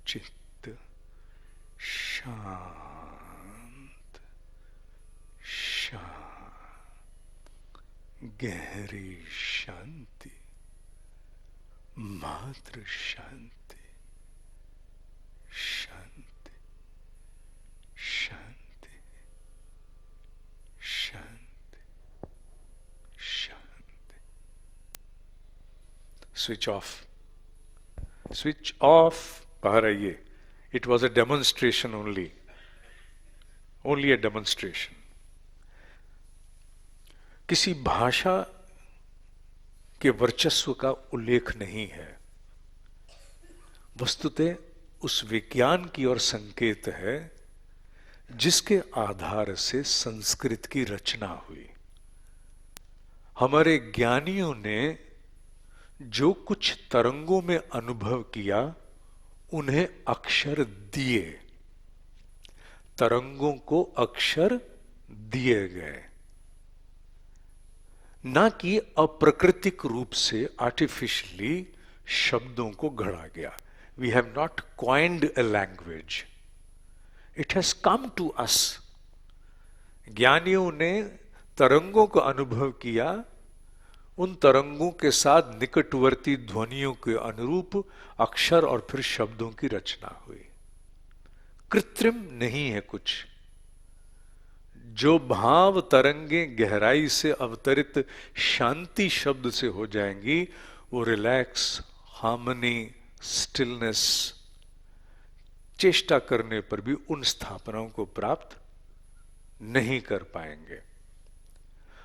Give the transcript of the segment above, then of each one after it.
चित्त शांत, गहरी शांति, मात्र शांति, शांति, शांति, शांति, शांति। Switch off, switch off. बाहर आइए। It was a demonstration only, only a demonstration. किसी भाषा के वर्चस्व का उल्लेख नहीं है। वस्तुतः उस विज्ञान की ओर संकेत है जिसके आधार से संस्कृत की रचना हुई। हमारे ज्ञानियों ने जो कुछ तरंगों में अनुभव किया उन्हें अक्षर दिए, तरंगों को अक्षर दिए गए, ना कि अप्राकृतिक रूप से आर्टिफिशियली शब्दों को गढ़ा गया। We have not coined a language, it has come to us. ज्ञानियों ने तरंगों का अनुभव किया, उन तरंगों के साथ निकटवर्ती ध्वनियों के अनुरूप अक्षर और फिर शब्दों की रचना हुई। कृत्रिम नहीं है कुछ। जो भाव तरंगे गहराई से अवतरित शांति शब्द से हो जाएंगी, वो रिलैक्स, हार्मनी, स्टिलनेस, चेष्टा करने पर भी उन स्थापनाओं को प्राप्त नहीं कर पाएंगे।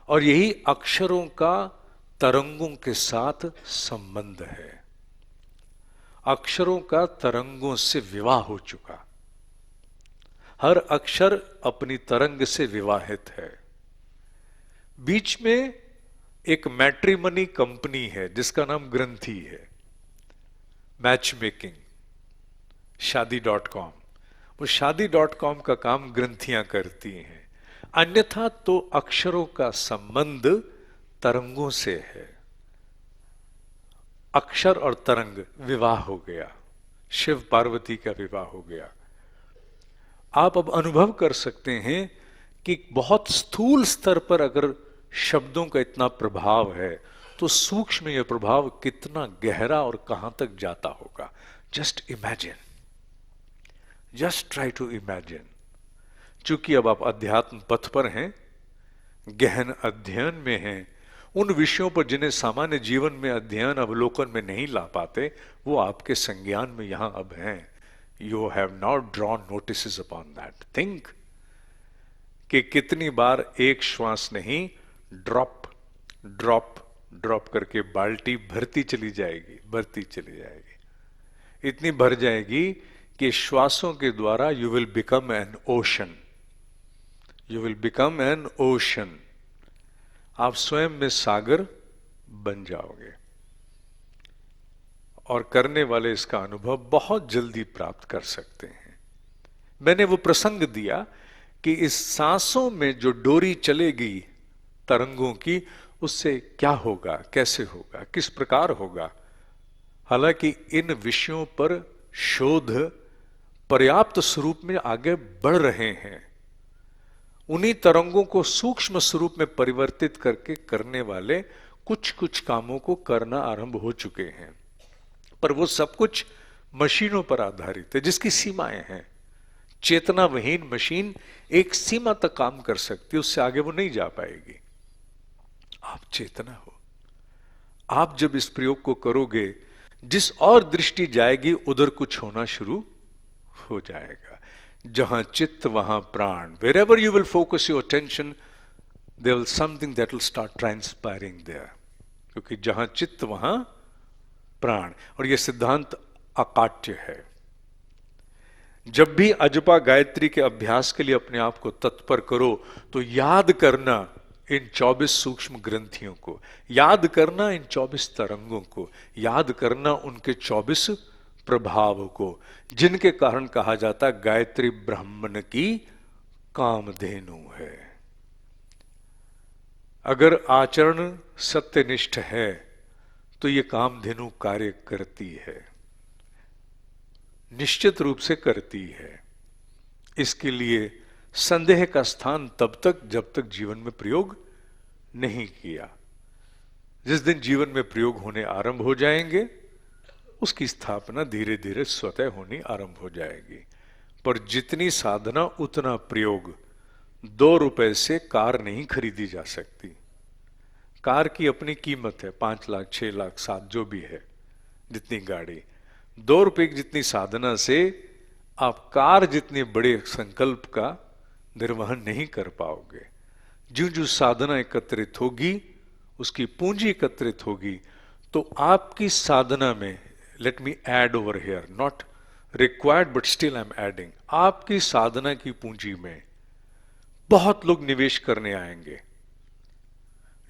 और यही अक्षरों का तरंगों के साथ संबंध है। अक्षरों का तरंगों से विवाह हो चुका। हर अक्षर अपनी तरंग से विवाहित है। बीच में एक मैट्रिमनी कंपनी है जिसका नाम ग्रंथि है, मैच मेकिंग, शादी.com। वो शादी.com का काम ग्रंथियां करती हैं। अन्यथा तो अक्षरों का संबंध तरंगों से है। अक्षर और तरंग विवाह हो गया, शिव पार्वती का विवाह हो गया। आप अब अनुभव कर सकते हैं कि बहुत स्थूल स्तर पर अगर शब्दों का इतना प्रभाव है तो सूक्ष्म यह प्रभाव कितना गहरा और कहां तक जाता होगा। Just imagine, just try to imagine. चूंकि अब आप अध्यात्म पथ पर हैं, गहन अध्ययन में हैं, उन विषयों पर जिन्हें सामान्य जीवन में अध्ययन अवलोकन में नहीं ला पाते, वो आपके संज्ञान में यहां अब हैं। You have not drawn notices upon that. Think कि कितनी बार एक श्वास नहीं, ड्रॉप ड्रॉप ड्रॉप करके बाल्टी भरती चली जाएगी, भरती चली जाएगी। इतनी भर जाएगी कि श्वासों के द्वारा you will become an ocean, you will become an ocean. आप स्वयं में सागर बन जाओगे। और करने वाले इसका अनुभव बहुत जल्दी प्राप्त कर सकते हैं। मैंने वो प्रसंग दिया कि इस सांसों में जो डोरी चलेगी तरंगों की, उससे क्या होगा, कैसे होगा, किस प्रकार होगा। हालांकि इन विषयों पर शोध पर्याप्त स्वरूप में आगे बढ़ रहे हैं। उन्हीं तरंगों को सूक्ष्म स्वरूप में परिवर्तित करके करने वाले कुछ कुछ कामों को करना आरंभ हो चुके हैं। पर वो सब कुछ मशीनों पर आधारित है जिसकी सीमाएं हैं। चेतना विहीन मशीन एक सीमा तक काम कर सकती है, उससे आगे वो नहीं जा पाएगी। आप चेतना हो। आप जब इस प्रयोग को करोगे, जिस और दृष्टि जाएगी उधर कुछ होना शुरू हो जाएगा। जहां चित्त वहां प्राण। Wherever you will focus your attention, there will something that will start transpiring there. क्योंकि जहां चित्त वहां प्राण। और यह सिद्धांत अकाट्य है। जब भी अजपा गायत्री के अभ्यास के लिए अपने आप को तत्पर करो तो याद करना इन 24 सूक्ष्म ग्रंथियों को, याद करना इन 24 तरंगों को, याद करना उनके 24 प्रभाव को, जिनके कारण कहा जाता गायत्री ब्राह्मण की कामधेनु है। अगर आचरण सत्यनिष्ठ है तो ये कामधेनु कार्य करती है, निश्चित रूप से करती है। इसके लिए संदेह का स्थान तब तक जब तक जीवन में प्रयोग नहीं किया। जिस दिन जीवन में प्रयोग होने आरंभ हो जाएंगे, उसकी स्थापना धीरे धीरे स्वतः होनी आरंभ हो जाएगी। पर जितनी साधना उतना प्रयोग। 2 रुपए से कार नहीं खरीदी जा सकती। कार की अपनी कीमत है, 5 लाख 6 लाख 7 जो भी है, जितनी गाड़ी। 2 रुपए की जितनी साधना से आप कार जितने बड़े संकल्प का निर्वहन नहीं कर पाओगे। जो जो साधना एकत्रित होगी, उसकी पूंजी एकत्रित होगी, तो आपकी साधना में, let me add over here, not required but still I am adding, आपकी साधना की पूंजी में बहुत लोग निवेश करने आएंगे।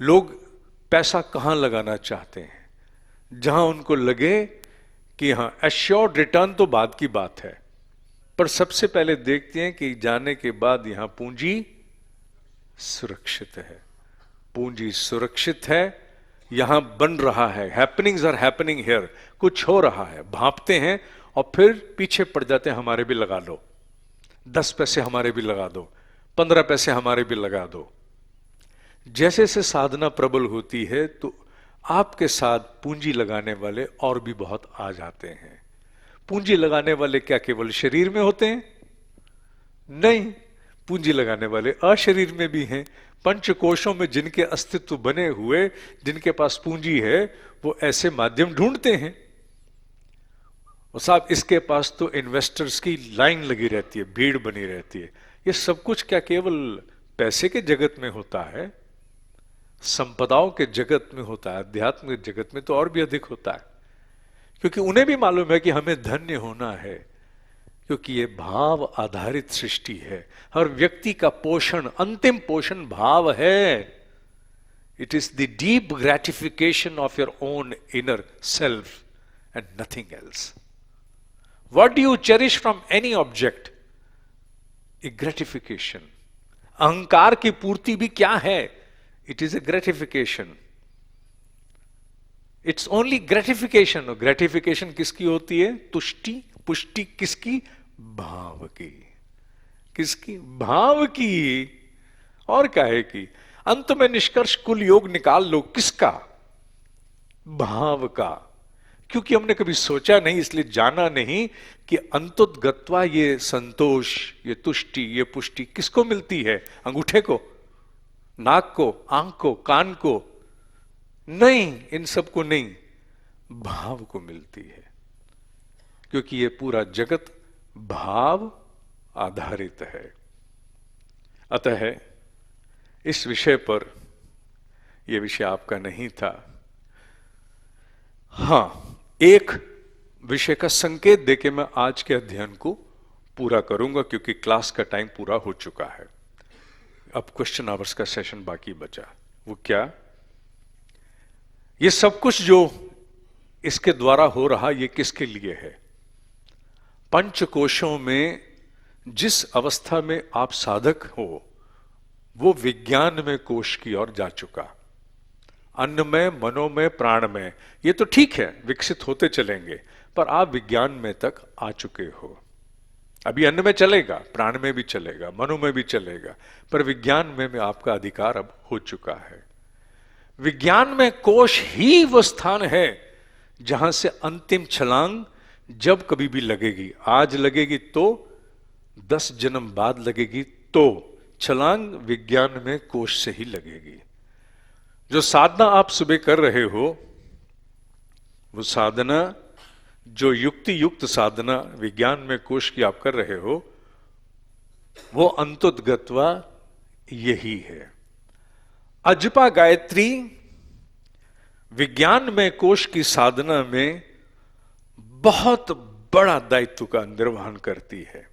लोग पैसा कहां लगाना चाहते हैं? जहां उनको लगे कि हां एश्योर्ड रिटर्न तो बाद की बात है, पर सबसे पहले देखते हैं कि जाने के बाद यहां पूंजी सुरक्षित है। पूंजी सुरक्षित है, यहां बन रहा है, हैपनिंग्स आर हैपनिंग हियर, कुछ हो रहा है, भांपते हैं और फिर पीछे पड़ जाते हैं, हमारे भी लगा लो, 10 पैसे हमारे भी लगा दो, 15 पैसे हमारे भी लगा दो। जैसे से साधना प्रबल होती है तो आपके साथ पूंजी लगाने वाले और भी बहुत आ जाते हैं। पूंजी लगाने वाले क्या केवल शरीर में होते हैं? नहीं, पूंजी लगाने वाले अशरीर में भी हैं। पंचकोशों में जिनके अस्तित्व बने हुए, जिनके पास पूंजी है, वो ऐसे माध्यम ढूंढते हैं। और साहब इसके पास तो इन्वेस्टर्स की लाइन लगी रहती है, भीड़ बनी रहती है। ये सब कुछ क्या केवल पैसे के जगत में होता है? संपदाओं के जगत में होता है, अध्यात्म के जगत में तो और भी अधिक होता है। क्योंकि उन्हें भी मालूम है कि हमें धन्य होना है, क्योंकि ये भाव आधारित सृष्टि है। हर व्यक्ति का पोषण, अंतिम पोषण भाव है। It is the deep gratification of your own inner self and nothing else. What do you cherish from any object? A gratification. अहंकार की पूर्ति भी क्या है? It is a gratification. It's only gratification. और ग्रेटिफिकेशन किसकी होती है? तुष्टि, पुष्टि किसकी? भाव की। किसकी? भाव की। और काहे की? अंत में निष्कर्ष कुल योग निकाल लो, किसका? भाव का। क्योंकि हमने कभी सोचा नहीं, इसलिए जाना नहीं कि अंतोद्गत्वा ये संतोष, ये तुष्टि, ये पुष्टि किसको मिलती है? अंगूठे को, नाक को, आंख को, कान को? नहीं, इन सब को नहीं, भाव को मिलती है। क्योंकि ये पूरा जगत भाव आधारित है। अतः इस विषय पर, यह विषय आपका नहीं था, हां, एक विषय का संकेत देके मैं आज के अध्ययन को पूरा करूंगा, क्योंकि क्लास का टाइम पूरा हो चुका है। अब क्वेश्चन आवर्स का सेशन बाकी बचा। वो क्या? ये सब कुछ जो इसके द्वारा हो रहा, ये किसके लिए है? पंचकोशों में जिस अवस्था में आप साधक हो, वो विज्ञान में कोश की ओर जा चुका। अन्न में, मनोमय, प्राण में, ये तो ठीक है, विकसित होते चलेंगे, पर आप विज्ञान में तक आ चुके हो। अभी अन्न में चलेगा, प्राण में भी चलेगा, मनो में भी चलेगा, पर विज्ञान में आपका अधिकार अब हो चुका है। विज्ञान में कोश ही वो स्थान है जहां से अंतिम छलांग जब कभी भी लगेगी, आज लगेगी तो 10 जन्म बाद लगेगी, तो छलांग विज्ञान में कोश से ही लगेगी। जो साधना आप सुबह कर रहे हो, वो साधना, जो युक्ति युक्त साधना विज्ञान में कोश की आप कर रहे हो, वो अंतोद्गत्वा यही है। अजपा गायत्री विज्ञान में कोश की साधना में बहुत बड़ा दायित्व का निर्वहन करती है।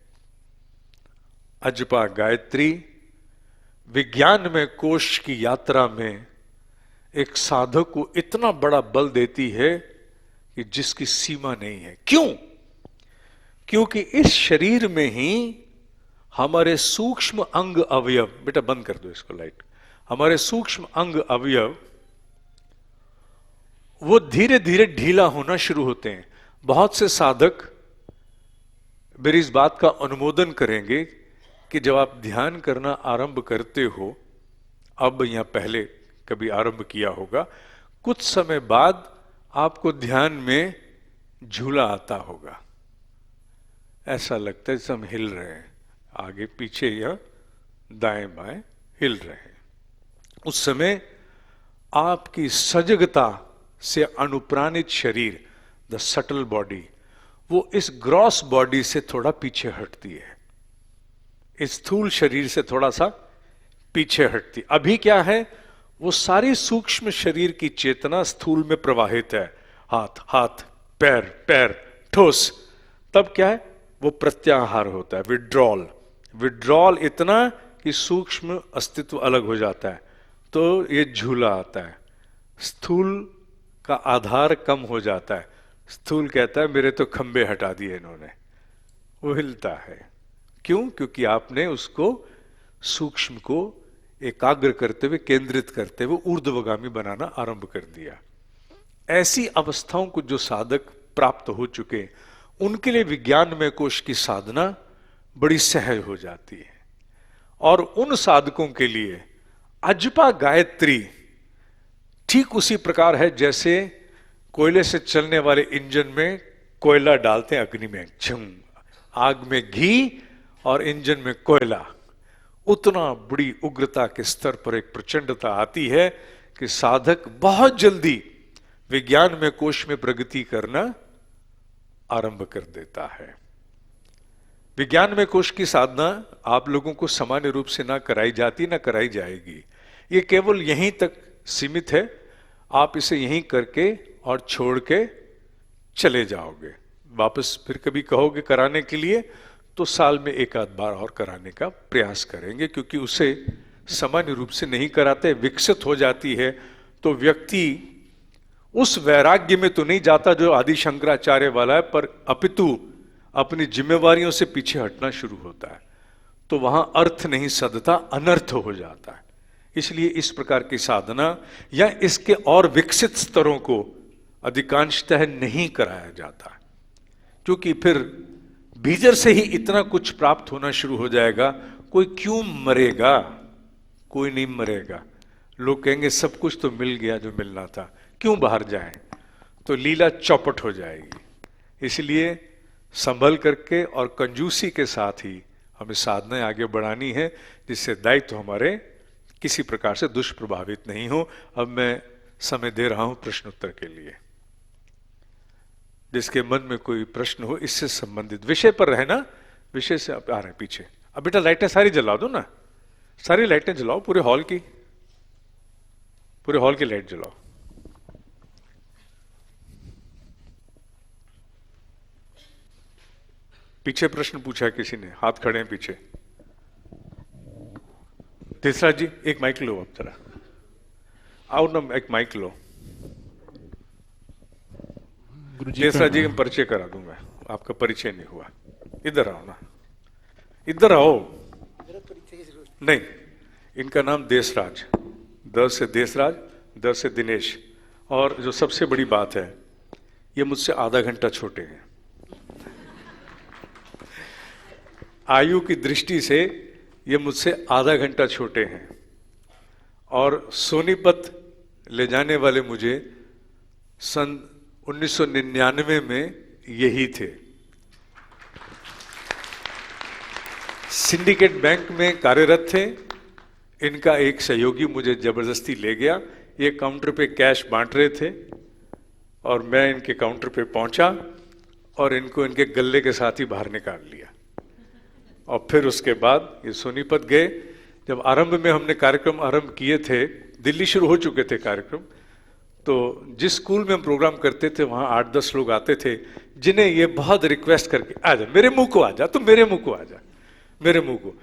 अजपा गायत्री विज्ञान में कोश की यात्रा में एक साधक को इतना बड़ा बल देती है कि जिसकी सीमा नहीं है। क्यों? क्योंकि इस शरीर में ही हमारे सूक्ष्म अंग अवयव, बेटा बंद कर दो इसको लाइट, हमारे सूक्ष्म अंग अवयव वो धीरे धीरे ढीला होना शुरू होते हैं। बहुत से साधक मेरी इस बात का अनुमोदन करेंगे कि जब आप ध्यान करना आरंभ करते हो, अब या पहले कभी आरंभ किया होगा, कुछ समय बाद आपको ध्यान में झूला आता होगा। ऐसा लगता है जैसे हम हिल रहे हैं, आगे पीछे या दाएं बाएं हिल रहे हैं। उस समय आपकी सजगता से अनुप्राणित शरीर, द सटल बॉडी, वो इस ग्रॉस बॉडी से थोड़ा पीछे हटती है, इस स्थूल शरीर से थोड़ा सा पीछे हटती। अभी क्या है, वो सारी सूक्ष्म शरीर की चेतना स्थूल में प्रवाहित है, हाथ हाथ, पैर पैर, ठोस। तब क्या है, वो प्रत्याहार होता है, विड्रॉल। विड्रॉल इतना कि सूक्ष्म अस्तित्व अलग हो जाता है, तो ये झूला आता है। स्थूल का आधार कम हो जाता है। स्थूल कहता है मेरे तो खंबे हटा दिए इन्होंने, वो हिलता है। क्यों? क्योंकि आपने उसको, सूक्ष्म को एकाग्र करते हुए, केंद्रित करते हुए ऊर्ध्वगामी बनाना आरंभ कर दिया। ऐसी अवस्थाओं को जो साधक प्राप्त हो चुके, उनके लिए विज्ञानमय कोश की साधना बड़ी सहज हो जाती है। और उन साधकों के लिए अजपा गायत्री ठीक उसी प्रकार है जैसे कोयले से चलने वाले इंजन में कोयला डालते हैं अग्नि में, झम, आग में घी और इंजन में कोयला। उतना बड़ी उग्रता के स्तर पर एक प्रचंडता आती है कि साधक बहुत जल्दी विज्ञान में कोश में प्रगति करना आरंभ कर देता है। विज्ञान में कोश की साधना आप लोगों को सामान्य रूप से ना कराई जाती, ना कराई जाएगी। ये केवल यहीं तक सीमित है। आप इसे यहीं करके और छोड़ के चले जाओगे। वापस फिर कभी कहोगे कराने के लिए, तो साल में एक आध बार और कराने का प्रयास करेंगे, क्योंकि उसे सामान्य रूप से नहीं कराते। विकसित हो जाती है तो व्यक्ति उस वैराग्य में तो नहीं जाता जो आदि शंकराचार्य वाला है, पर अपितु अपनी जिम्मेवारियों से पीछे हटना शुरू होता है। तो वहां अर्थ नहीं सदता, अनर्थ हो जाता है। इसलिए इस प्रकार की साधना या इसके और विकसित स्तरों को अधिकांशतः नहीं कराया जाता, क्योंकि फिर भीतर से ही इतना कुछ प्राप्त होना शुरू हो जाएगा। कोई क्यों मरेगा? कोई नहीं मरेगा। लोग कहेंगे सब कुछ तो मिल गया जो मिलना था, क्यों बाहर जाएं? तो लीला चौपट हो जाएगी। इसलिए संभल करके और कंजूसी के साथ ही हमें साधनाएं आगे बढ़ानी है, जिससे दायित्व हमारे किसी प्रकार से दुष्प्रभावित नहीं हो। अब मैं समय दे रहा हूं प्रश्नोत्तर के लिए। जिसके मन में कोई प्रश्न हो इससे संबंधित विषय पर रहना, विषय से आप आ रहे हैं पीछे। अब बेटा लाइटें सारी जला दो ना, सारी लाइटें जलाओ, पूरे हॉल की, पूरे हॉल की लाइट जलाओ। पीछे प्रश्न पूछा है किसी ने, हाथ खड़े हैं पीछे। तीसरा जी एक माइक लो, आप जरा आओ ना, एक माइक लो। तीसरा जी का परिचय करा दूंगा, आपका परिचय नहीं हुआ। इधर आओ ना, इधर आओ। नहीं, इनका नाम देशराज, द से देशराज, द से दिनेश। और जो सबसे बड़ी बात है, ये मुझसे आधा घंटा छोटे हैं। आयु की दृष्टि से ये मुझसे आधा घंटा छोटे हैं। और सोनीपत ले जाने वाले मुझे सन 1999 में यही थे। सिंडिकेट बैंक में कार्यरत थे। इनका एक सहयोगी मुझे जबरदस्ती ले गया। ये काउंटर पे कैश बांट रहे थे और मैं इनके काउंटर पे पहुंचा और इनको इनके गले के साथ ही बाहर निकाल लिया। और फिर उसके बाद ये सोनीपत गए। जब आरंभ में हमने कार्यक्रम आरंभ किए थे, दिल्ली शुरू हो चुके थे कार्यक्रम, तो जिस स्कूल में हम प्रोग्राम करते थे वहां 8-10 लोग आते थे, जिन्हें ये बहुत रिक्वेस्ट करके आ जा, मेरे मुंह को आ जा, तुम मेरे मुंह को आ जा, मेरे मुंह को।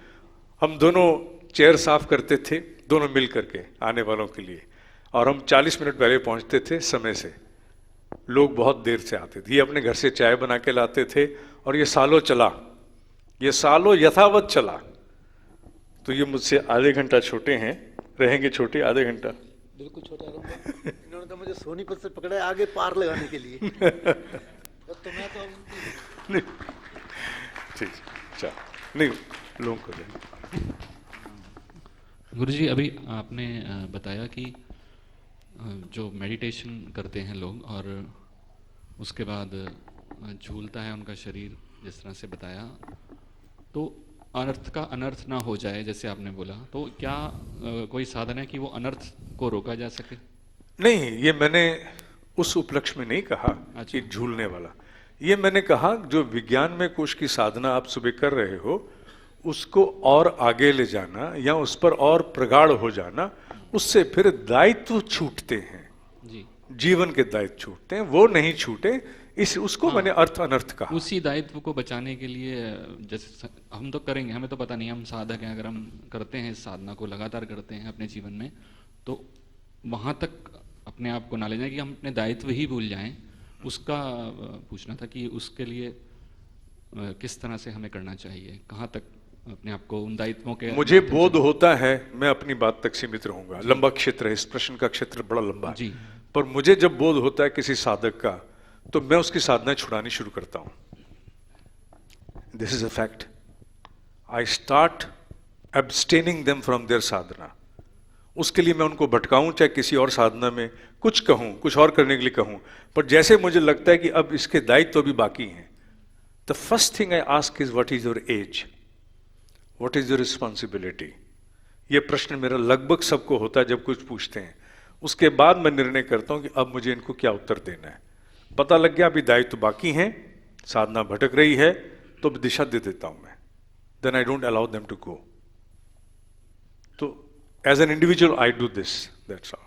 हम दोनों चेयर साफ करते थे, दोनों मिल करके आने वालों के लिए। और हम 40 मिनट पहले पहुंचते थे समय से। लोग बहुत देर से आते थे। ये अपने घर से चाय बना के लाते थे और ये सालों चला, ये सालों यथावत चला। तो ये मुझसे आधे घंटा छोटे हैं, रहेंगे छोटे आधे घंटा। बिल्कुल छोटा इन्होंने तो मुझे सोनीपत से पकड़ा है आगे पार लगाने के लिए। तो मैं तो नहीं, ठीक, चल नहीं लोगों को दे। गुरुजी, अभी आपने बताया कि जो मेडिटेशन करते हैं लोग और उसके बाद झूलता है उनका शरीर, जिस तरह से बताया, तो अनर्थ का अनर्थ ना हो जाए जैसे आपने बोला, तो क्या कोई साधन है कि वो अनर्थ को रोका जा सके? नहीं, ये मैंने उस उपलक्ष्य में नहीं कहा कि झूलने वाला। ये मैंने कहा जो विज्ञान में कोश की साधना आप सुबह कर रहे हो उसको और आगे ले जाना या उस पर और प्रगाढ़ हो जाना, उससे फिर दायित्व छूटते हैं जी, जीवन के दायित्व छूटते हैं, वो नहीं छूटे, इस उसको मैंने अर्थ अनर्थ कहा। उसी दायित्व को बचाने के लिए जैसे हम तो करेंगे, हमें तो पता नहीं, हम साधक हैं, अगर हम करते हैं इस साधना को लगातार करते हैं अपने जीवन में, तो वहां तक अपने आप को ना ले जाए कि हम अपने दायित्व ही भूल जाएं, उसका पूछना था कि उसके लिए किस तरह से हमें करना चाहिए, कहाँ तक अपने आप को उन दायित्वों के। मुझे बोध होता है, मैं अपनी बात तक सीमित रहूंगा, लंबा क्षेत्र है, इस प्रश्न का क्षेत्र बड़ा लंबा है जी, पर मुझे जब बोध होता है किसी साधक का, तो मैं उसकी साधना छुड़ानी शुरू करता हूं। This is a fact. I start abstaining them from their sadhana. उसके लिए मैं उनको भटकाऊं, चाहे किसी और साधना में कुछ कहूं, कुछ और करने के लिए कहूं, पर जैसे मुझे लगता है कि अब इसके दायित्व तो भी बाकी हैं, the first thing I ask is what is your age, what is your responsibility. यह प्रश्न मेरा लगभग सबको होता है जब कुछ पूछते हैं। उसके बाद मैं निर्णय करता हूं कि अब मुझे इनको क्या उत्तर देना है। पता लग गया अभी दायित्व तो बाकी हैं, साधना भटक रही है, तो दिशा दे देता हूं मैं। Then I don't allow them to go. तो as an individual I do this, that's all.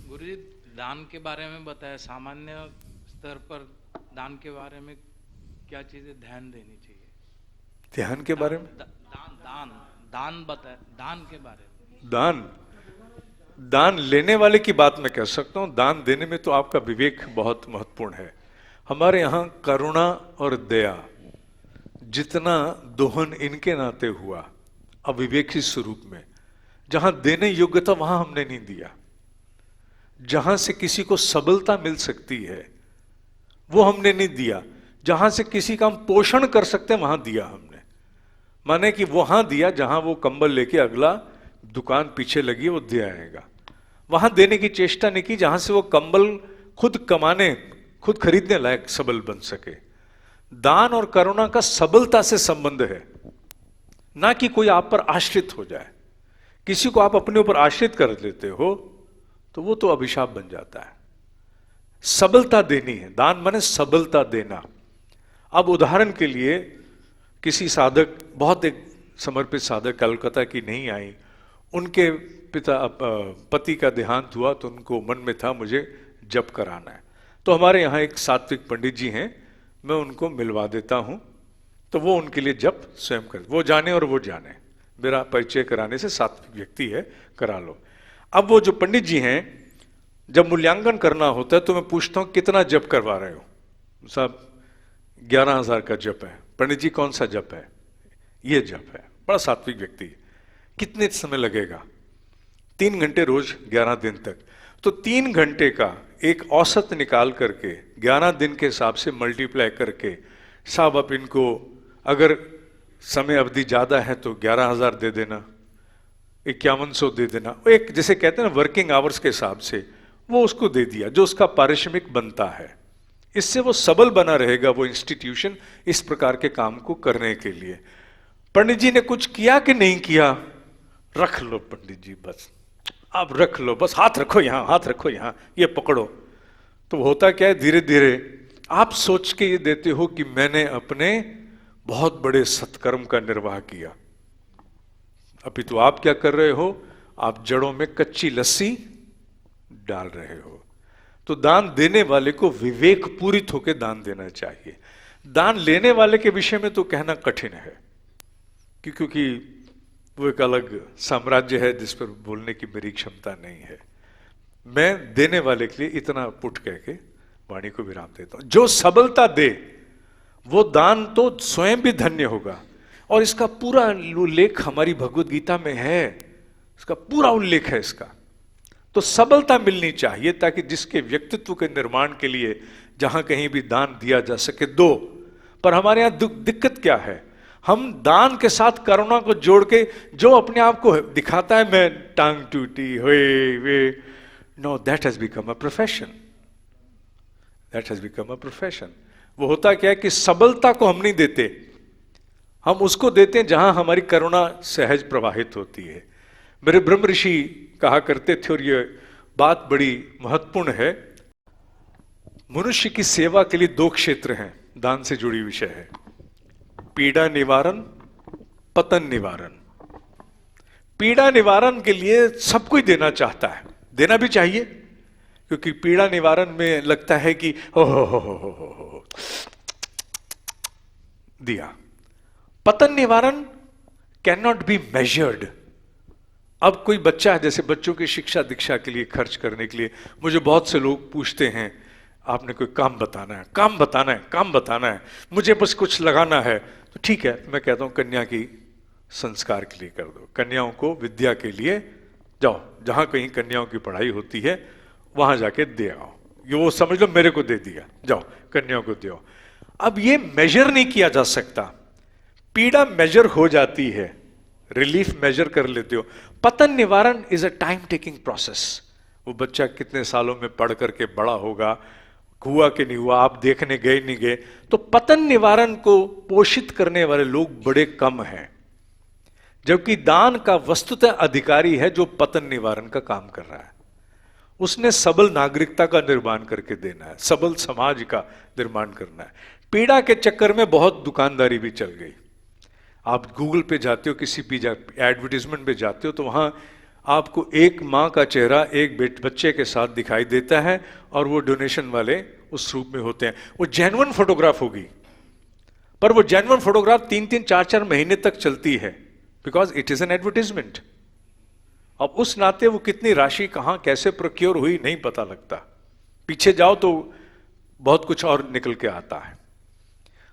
गुरुजी, दान के बारे में बताया, सामान्य स्तर पर दान के बारे में क्या चीजें ध्यान देनी चाहिए? ध्यान के बारे में दान दान दान बताया, दान के बारे में। दान लेने वाले की बात मैं कह सकता हूं, दान देने में तो आपका विवेक बहुत महत्वपूर्ण है। हमारे यहां करुणा और दया जितना दोहन इनके नाते हुआ अविवेकी स्वरूप में, जहां देने योग्य था वहां हमने नहीं दिया। जहां से किसी को सबलता मिल सकती है वो हमने नहीं दिया। जहां से किसी का हम पोषण कर सकते हैं वहां दिया हमने। माने कि वहां दिया जहां वो कंबल लेके अगला दुकान पीछे लगी वो दे आएगा, वहां देने की चेष्टा नहीं की जहां से वो कंबल खुद कमाने, खुद खरीदने लायक सबल बन सके। दान और करुणा का सबलता से संबंध है, ना कि कोई आप पर आश्रित हो जाए। किसी को आप अपने ऊपर आश्रित कर लेते हो तो वो तो अभिशाप बन जाता है। सबलता देनी है, दान माने सबलता देना। अब उदाहरण के लिए किसी साधक, बहुत एक समर्पित साधक कलकत्ता की नहीं आई, उनके पति का देहांत हुआ तो उनको मन में था मुझे जप कराना है। तो हमारे यहाँ एक सात्विक पंडित जी हैं, मैं उनको मिलवा देता हूँ, तो वो उनके लिए जप स्वयं कर, वो जाने और वो जाने, मेरा परिचय कराने से सात्विक व्यक्ति है, करा लो। अब वो जो पंडित जी हैं, जब मूल्यांकन करना होता है तो मैं पूछता हूँ कितना जप करवा रहे हो? साहब 11,000 का जप है। पंडित जी कौन सा जप है? ये जप है। बड़ा सात्विक व्यक्ति है। कितने समय लगेगा? 3 घंटे रोज 11 दिन तक। तो 3 घंटे का एक औसत निकाल करके 11 दिन के हिसाब से मल्टीप्लाई करके, साहब आप इनको अगर समय अवधि ज्यादा है तो 11,000 दे देना, 5100 दे देना, एक जैसे कहते हैं ना वर्किंग आवर्स के हिसाब से वो उसको दे दिया जो उसका पारिश्रमिक बनता है। इससे वो सबल बना रहेगा वो इंस्टीट्यूशन इस प्रकार के काम को करने के लिए। पंडित जी ने कुछ किया कि नहीं किया? रख लो पंडित जी, बस आप रख लो, बस हाथ रखो यहां, हाथ रखो यहां, ये पकड़ो। तो होता क्या है, धीरे धीरे आप सोच के ये देते हो कि मैंने अपने बहुत बड़े सत्कर्म का निर्वाह किया। अभी तो आप क्या कर रहे हो? आप जड़ों में कच्ची लस्सी डाल रहे हो। तो दान देने वाले को विवेक पूरित होकर दान देना चाहिए। दान लेने वाले के विषय में तो कहना कठिन है, क्योंकि वो एक अलग साम्राज्य है जिस पर बोलने की मेरी क्षमता नहीं है। मैं देने वाले के लिए इतना पुट कह के वाणी को विराम देता हूं। जो सबलता दे वो दान तो स्वयं भी धन्य होगा। और इसका पूरा उल्लेख हमारी भगवत गीता में है, इसका पूरा उल्लेख है इसका। तो सबलता मिलनी चाहिए ताकि जिसके व्यक्तित्व के निर्माण के लिए जहां कहीं भी दान दिया जा सके दो। पर हमारे यहां दिक्कत क्या है, हम दान के साथ करुणा को जोड़ के जो अपने आप को दिखाता है मैं टांग टूटी हुए वे, no that has become a profession, that has become a profession. वो होता क्या है कि सबलता को हम नहीं देते, हम उसको देते हैं जहां हमारी करुणा सहज प्रवाहित होती है। मेरे ब्रह्म ऋषि कहा करते थे, और ये बात बड़ी महत्वपूर्ण है, मनुष्य की सेवा के लिए दो क्षेत्र हैं, दान से जुड़ी विषय है, पीड़ा निवारण, पतन निवारण। पीड़ा निवारण के लिए सब कोई देना चाहता है, देना भी चाहिए, क्योंकि पीड़ा निवारण में लगता है कि हो दिया। पतन निवारण कैन नॉट बी मेजर्ड। अब कोई बच्चा है, जैसे बच्चों की शिक्षा दीक्षा के लिए खर्च करने के लिए मुझे बहुत से लोग पूछते हैं आपने कोई काम बताना है, काम बताना है, काम बताना है, मुझे बस कुछ लगाना है, तो ठीक है, मैं कहता हूं कन्या की संस्कार के लिए कर दो, कन्याओं को विद्या के लिए जाओ, जहां कहीं कन्याओं की पढ़ाई होती है वहां जाके दे आओ, ये वो समझ लो मेरे को दे दिया, जाओ कन्याओं को दे आओ। अब ये मेजर नहीं किया जा सकता, पीड़ा मेजर हो जाती है, रिलीफ मेजर कर लेते हो। पतन निवारण is a time taking process. वो बच्चा कितने सालों में पढ़ करके बड़ा होगा, हुआ कि नहीं हुआ, आप देखने गए नहीं गए, तो पतन निवारण को पोषित करने वाले लोग बड़े कम हैं, जबकि दान का वस्तुतः अधिकारी है जो पतन निवारण का काम कर रहा है। उसने सबल नागरिकता का निर्माण करके देना है, सबल समाज का निर्माण करना है। पीड़ा के चक्कर में बहुत दुकानदारी भी चल गई। आप गूगल पे जाते हो, किसी भी एडवर्टीजमेंट पे जाते हो, तो वहां आपको एक माँ का चेहरा एक बच्चे के साथ दिखाई देता है, और वो डोनेशन वाले उस रूप में होते हैं। वो जेन्युइन फोटोग्राफ होगी, पर वो जेन्युइन फोटोग्राफ 3-3, 4-4 महीने तक चलती है, because it is an advertisement. अब उस नाते वो कितनी राशि कहां कैसे प्रोक्योर हुई नहीं पता लगता, पीछे जाओ तो बहुत कुछ और निकल के आता है।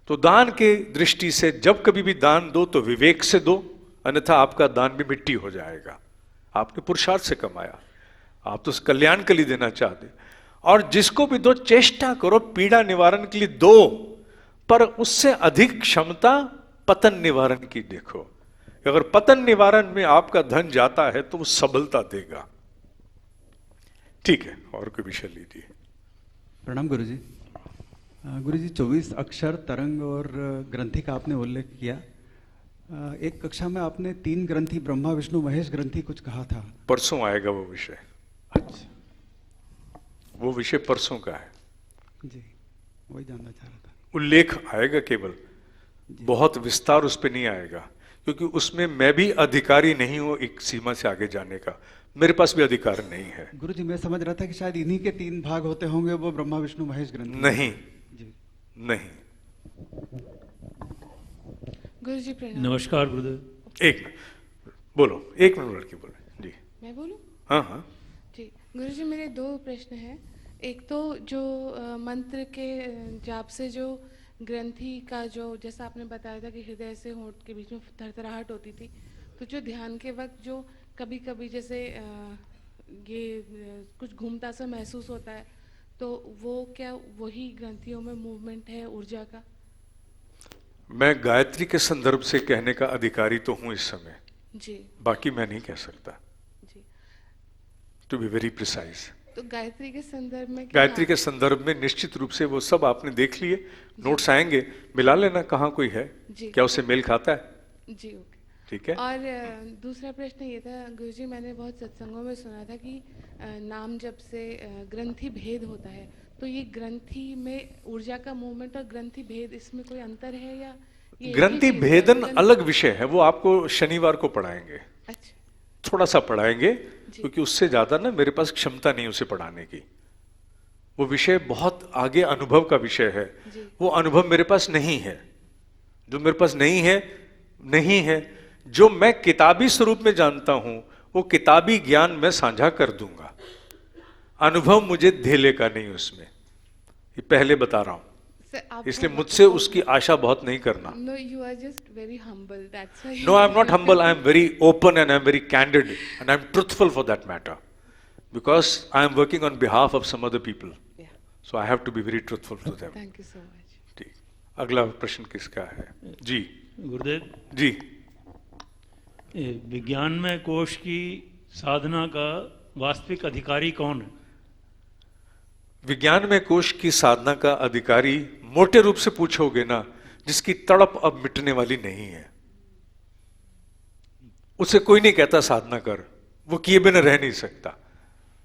तो दान के दृष्टि से जब कभी भी दान दो तो विवेक से दो, अन्यथा आपका दान भी मिट्टी हो जाएगा। आपने पुरुषार्थ से कमाया, आप तो कल्याण के लिए देना चाहते, और जिसको भी दो चेष्टा करो पीड़ा निवारण के लिए दो, पर उससे अधिक क्षमता पतन निवारण की देखो। अगर पतन निवारण में आपका धन जाता है तो वो सबलता देगा। ठीक है, और कोई विषय लीजिए। प्रणाम गुरुजी। गुरुजी 24 अक्षर, तरंग और ग्रंथि का आपने उल्लेख किया। एक कक्षा में आपने 3 ग्रंथि, ब्रह्मा विष्णु महेश ग्रंथि कुछ कहा था। परसों आएगा वो विषय। अच्छा, वो विषय परसों का है जी, वही जानना चाह रहा था। उल्लेख आएगा, केवल बहुत विस्तार उस पर नहीं आएगा, क्योंकि उसमें मैं भी अधिकारी नहीं हूं एक सीमा से आगे जाने का, मेरे पास भी अधिकार नहीं है। गुरुजी मैं समझ रहा था कि शायद इन्हीं के 3 भाग होते होंगे, वो ब्रह्मा विष्णु महेश ग्रंथि। नहीं जी, नहीं। गुरुजी प्रणाम। नमस्कार गुरुदेव। एक मिनट बोलो, 1 मिनट लड़की बोले जी। मैं बोलूं? हाँ हाँ जी गुरुजी, मेरे 2 प्रश्न हैं। एक तो जो मंत्र के जाप से जो ग्रंथि का जो, जैसा आपने बताया था कि हृदय से होंठ के बीच में थरथराहट होती थी, तो जो ध्यान के वक्त जो कभी कभी जैसे ये कुछ घूमता सा महसूस होता है, तो वो क्या वही ग्रंथियों में मूवमेंट है ऊर्जा का? मैं गायत्री के संदर्भ से कहने का अधिकारी तो हूं इस समय जी, बाकी मैं नहीं कह सकता, जी। To be very precise. तो गायत्री के संदर्भ में गायत्री के संदर्भ में निश्चित रूप से वो सब आपने देख लिए, नोट्स आएंगे, मिला लेना कहाँ कोई है, जी, क्या उससे मेल खाता है? जी, ओके। ठीक है। और दूसरा प्रश्न ये था गुरुजी, मैंने बहुत सत्संगों में सुना था कि नाम जप से ग्रंथि भेद होता है, तो ये ग्रंथि में ऊर्जा का मूवमेंट और ग्रंथि भेद, इसमें कोई अंतर है या ये ग्रंथि भेदन अलग विषय है, वो आपको शनिवार को पढ़ाएंगे, अच्छा, थोड़ा सा पढ़ाएंगे, क्योंकि उससे ज्यादा ना मेरे पास क्षमता नहीं उसे पढ़ाने की। वो विषय बहुत आगे अनुभव का विषय है, वो अनुभव मेरे पास नहीं है, जो मेरे पास नहीं है। जो मैं किताबी स्वरूप में जानता हूं वो किताबी ज्ञान मैं साझा कर दूंगा, अनुभव मुझे धेले का नहीं उसमें, ये पहले बता रहा हूं, इसलिए मुझसे उसकी आशा बहुत नहीं करना। No, you are just very humble, that's why. No, I am not humble. I am very open and I am very candid and I am truthful for that matter. because I am working on behalf of some other people, Yeah. so I have to be very truthful to them. Thank you so much. ठीक, अगला प्रश्न किसका है? जी गुरुदेव, जी। ये विज्ञानमय कोश की साधना का वास्तविक अधिकारी कौन है? विज्ञान में कोश की साधना का अधिकारी मोटे रूप से पूछोगे ना, जिसकी तड़प अब मिटने वाली नहीं है, उसे कोई नहीं कहता साधना कर, वो किए बिना रह नहीं सकता।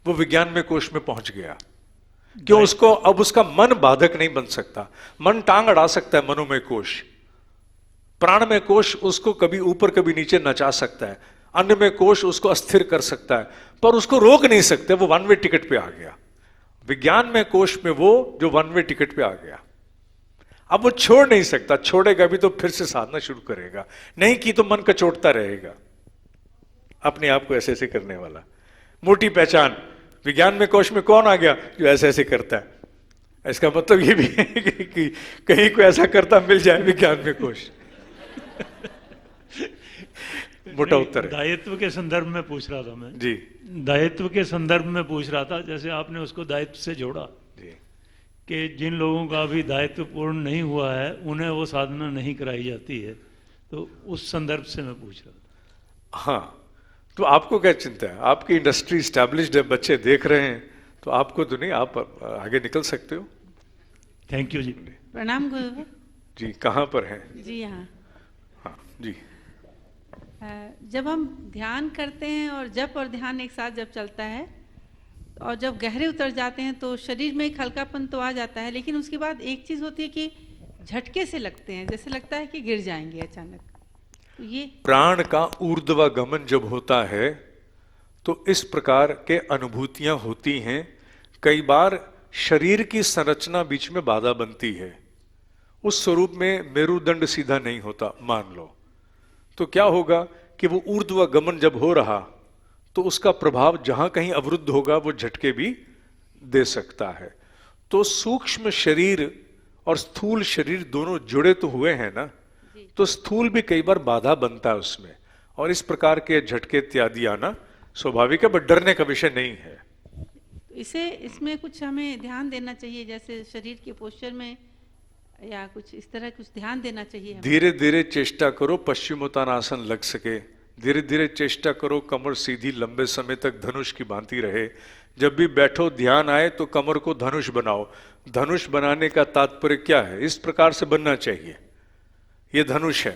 वो विज्ञान में कोश में पहुंच गया। क्यों? उसको अब उसका मन बाधक नहीं बन सकता। मन टांग अड़ा सकता है, मनोमय कोश, प्राणमय कोश उसको कभी ऊपर कभी नीचे नचा सकता है, अन्नमय कोश उसको अस्थिर कर सकता है, पर उसको रोक नहीं सकते। वो वन वे टिकट पे आ गया। विज्ञान में कोश में वो जो वन वे टिकट पे आ गया, अब वो छोड़ नहीं सकता। छोड़ेगा भी तो फिर से साधना शुरू करेगा, नहीं की तो मन कचोटता रहेगा अपने आप को ऐसे ऐसे करने वाला। मोटी पहचान विज्ञान में कोश में कौन आ गया? जो ऐसे ऐसे करता है। इसका मतलब ये भी है कि कहीं को ऐसा करता मिल जाए विज्ञान में कोश। मोटा उत्तर है। दायित्व के संदर्भ में पूछ रहा था मैं जी दायित्व के संदर्भ में पूछ रहा था। जैसे आपने उसको दायित्व से जोड़ा जी। कि जिन लोगों का अभी दायित्व पूर्ण नहीं हुआ है उन्हें वो साधना नहीं कराई जाती है, तो उस संदर्भ से मैं पूछ रहा था। हाँ, तो आपको क्या चिंता है? आपकी इंडस्ट्री स्टैब्लिश्ड है, बच्चे देख रहे हैं, तो आपको तो नहीं, आप आगे निकल सकते हो। थैंक यू जी। प्रणाम गुरु जी कहाँ पर हैं? जी। यहाँ हाँ जी। जब हम ध्यान करते हैं और जप और ध्यान एक साथ जब चलता है और जब गहरे उतर जाते हैं तो शरीर में एक हल्कापन तो आ जाता है, लेकिन उसके बाद एक चीज़ होती है कि झटके से लगते हैं, जैसे लगता है कि गिर जाएंगे अचानक। तो ये प्राण का ऊर्ध्वगमन जब होता है तो इस प्रकार के अनुभूतियां होती हैं। कई बार शरीर की संरचना बीच में बाधा बनती है, उस स्वरूप में मेरुदंड सीधा नहीं होता मान लो, तो क्या होगा कि वो ऊर्ध्वगमन जब हो रहा तो उसका प्रभाव जहां कहीं अवरुद्ध होगा वो झटके भी दे सकता है। तो सूक्ष्म शरीर और स्थूल शरीर दोनों जुड़े तो हुए हैं ना, तो स्थूल भी कई बार बाधा बनता है उसमें, और इस प्रकार के झटके इत्यादि आना स्वाभाविक है, बट डरने का विषय नहीं है। इसमें कुछ हमें ध्यान देना चाहिए, जैसे शरीर के पोस्चर में या कुछ इस तरह कुछ ध्यान देना चाहिए हमें। धीरे धीरे चेष्टा करो पश्चिमोत्तानासन लग सके, धीरे धीरे चेष्टा करो कमर सीधी लंबे समय तक धनुष की भांति रहे। जब भी बैठो ध्यान आए तो कमर को धनुष बनाओ। धनुष बनाने का तात्पर्य क्या है? इस प्रकार से बनना चाहिए। ये धनुष है।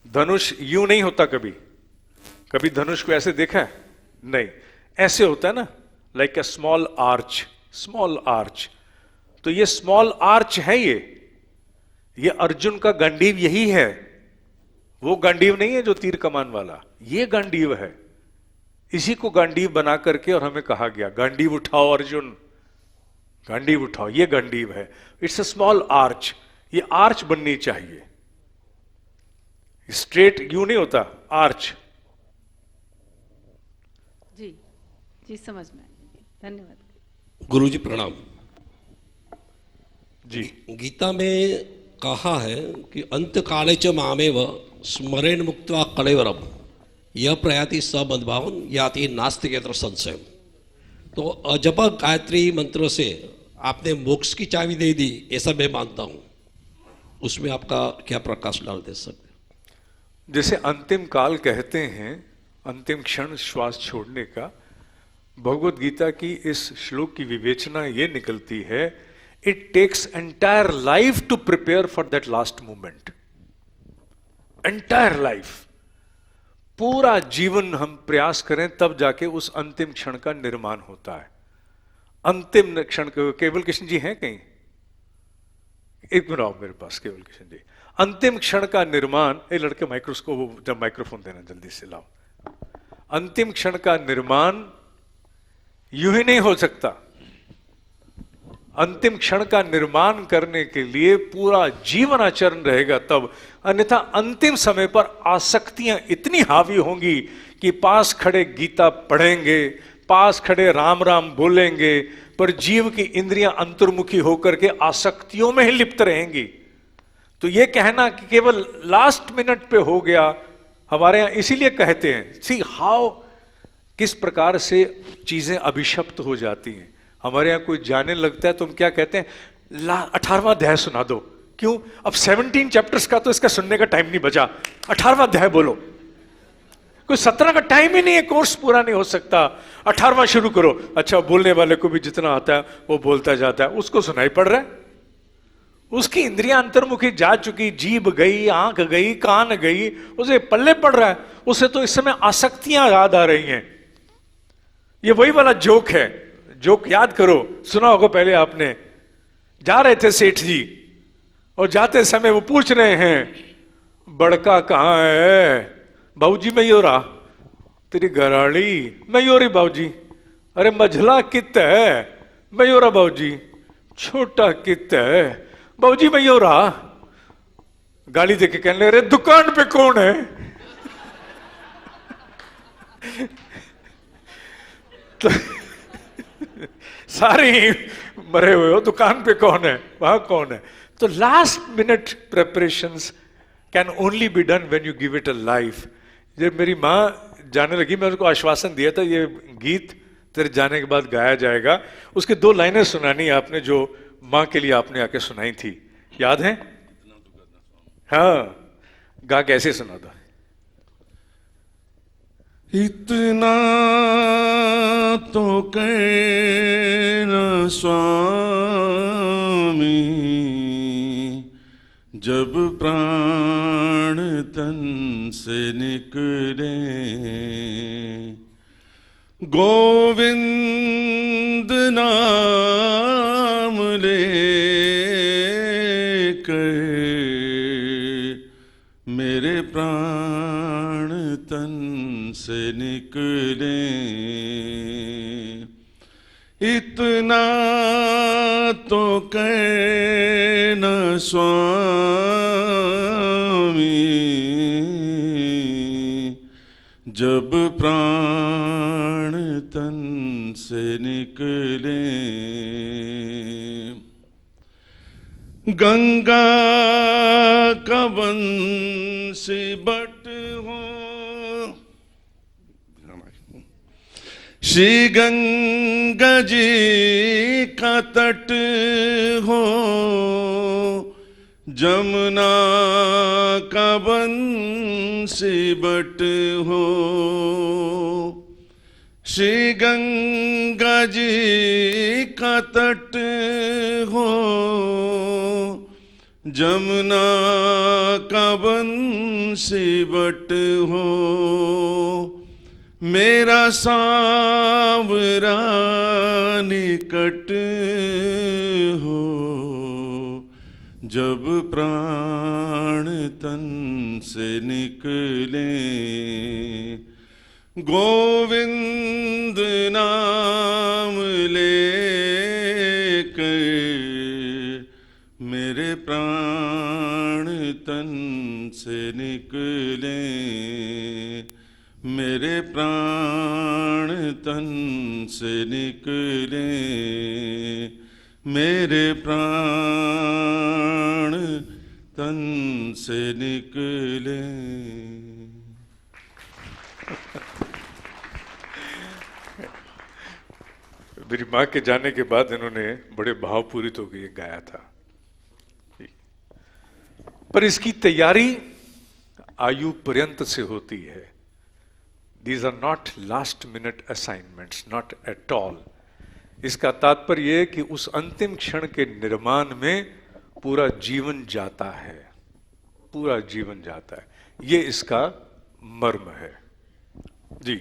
धनुष यूं नहीं होता, कभी कभी धनुष को ऐसे देखा है? नहीं, ऐसे होता है ना, like a small arch, small arch. तो ये स्मॉल आर्च है, ये अर्जुन का गांडीव यही है। वो गांडीव नहीं है जो तीर कमान वाला, ये गांडीव है। इसी को गांडीव बना करके और हमें कहा गया गांडीव उठाओ अर्जुन, गांडीव उठाओ, ये गांडीव है। It's a small arch. ये आर्च बननी चाहिए, स्ट्रेट यूं नहीं होता, आर्च। जी जी, समझ में आया। धन्यवाद गुरुजी प्रणाम जी। गीता में कहा है कि अंत काले च मामेव स्मरेण मुक्त्वा कलेवरम यह प्रयाति समद्भावन याति नास्तिकेतर संशय। तो अजप गायत्री मंत्र से आपने मोक्ष की चाबी दे दी, ऐसा मैं मानता हूँ। उसमें आपका क्या प्रकाश डाल दे सकते? जैसे अंतिम काल कहते हैं, अंतिम क्षण श्वास छोड़ने का, भगवत गीता की इस श्लोक की विवेचना ये निकलती है, it takes entire life to prepare for that last moment. Entire life, पूरा जीवन हम प्रयास करें तब जाके उस अंतिम क्षण का निर्माण होता है। अंतिम क्षण, केवल कृष्ण जी हैं कहीं? एक मिनट आओ मेरे पास, केवल कृष्ण जी। अंतिम क्षण का निर्माण, ए लड़के माइक्रोस्कोप, जब माइक्रोफोन देना जल्दी से लाओ। अंतिम क्षण का निर्माण यूं ही नहीं हो सकता। अंतिम क्षण का निर्माण करने के लिए पूरा जीवन आचरण रहेगा तब, अन्यथा अंतिम समय पर आसक्तियां इतनी हावी होंगी कि पास खड़े गीता पढ़ेंगे, पास खड़े राम राम बोलेंगे, पर जीव की इंद्रियां अंतर्मुखी होकर के आसक्तियों में ही लिप्त रहेंगी। तो यह कहना कि केवल लास्ट मिनट पे हो गया, हमारे यहां इसीलिए कहते हैं, सी हाउ किस प्रकार से चीजें अभिशप्त हो जाती हैं। हमारे यहाँ कोई जाने लगता है तो हम क्या कहते हैं, 18वां अध्याय सुना दो। क्यों? अब 17 चैप्टर्स का तो इसका सुनने का टाइम नहीं बचा, 18वां अध्याय बोलो। कोई 17 का टाइम ही नहीं है, कोर्स पूरा नहीं हो सकता, 18वां शुरू करो। अच्छा, बोलने वाले को भी जितना आता है वो बोलता जाता है, उसको सुनाई पड़ रहा है। उसकी इंद्रियां अंतर्मुखी जा चुकी, जीभ गई, आंख गई, कान गई, उसे पल्ले पड़ रहा है। उसे तो इस समय आसक्तियां याद आ रही हैं। ये वही वाला जोक है, जोक याद करो, सुना होगा पहले आपने। जा रहे थे सेठ जी और जाते समय वो पूछ रहे हैं, बड़का कहाँ है? बाबूजी मयूरा। तेरी घराड़ी? मयूरी बाबूजी। अरे मझला कित है? मयूरा बाबूजी। छोटा कित है? बाबूजी मयूरा। गाली देके कहने लगे, अरे दुकान पे कौन है? तो सारे ही मरे हुए हो, दुकान पे कौन है, वहां कौन है? तो last minute preparations can only be done when you give it a life. जब मेरी माँ जाने लगी, मैं उनको आश्वासन दिया था ये गीत तेरे जाने के बाद गाया जाएगा। उसके 2 लाइनें सुनानी आपने, जो माँ के लिए आपने आके सुनाई थी, याद है? हाँ, गा कैसे सुना था? इतना तो कहना स्वामी, जब प्राण तन से निकले, गोविंद नाम लेकर मेरे प्राण तन से निकले। इतना तो कहना स्वामी, जब प्राण तन से निकले। गंगा का बंसी बट हो, श्री गंगा जी का तट हो, जमुना का बंसी बट हो, श्री गंगा जी का तट हो, जमुना का बंसी बट हो, मेरा सांवरा निकट हो, जब प्राण तन से निकले। गोविंद नाम लेकर मेरे प्राण तन से निकले, मेरे प्राण तन से निकले, मेरे प्राण तन से निकले। मेरी माँ के जाने के बाद इन्होंने बड़े भावपूरित होकर ये गाया था। पर इसकी तैयारी आयु पर्यंत से होती है। These are not last minute assignments, not at all. इसका तात्पर्य है कि उस अंतिम क्षण के निर्माण में पूरा जीवन जाता है, पूरा जीवन जाता है। ये इसका मर्म है। जी।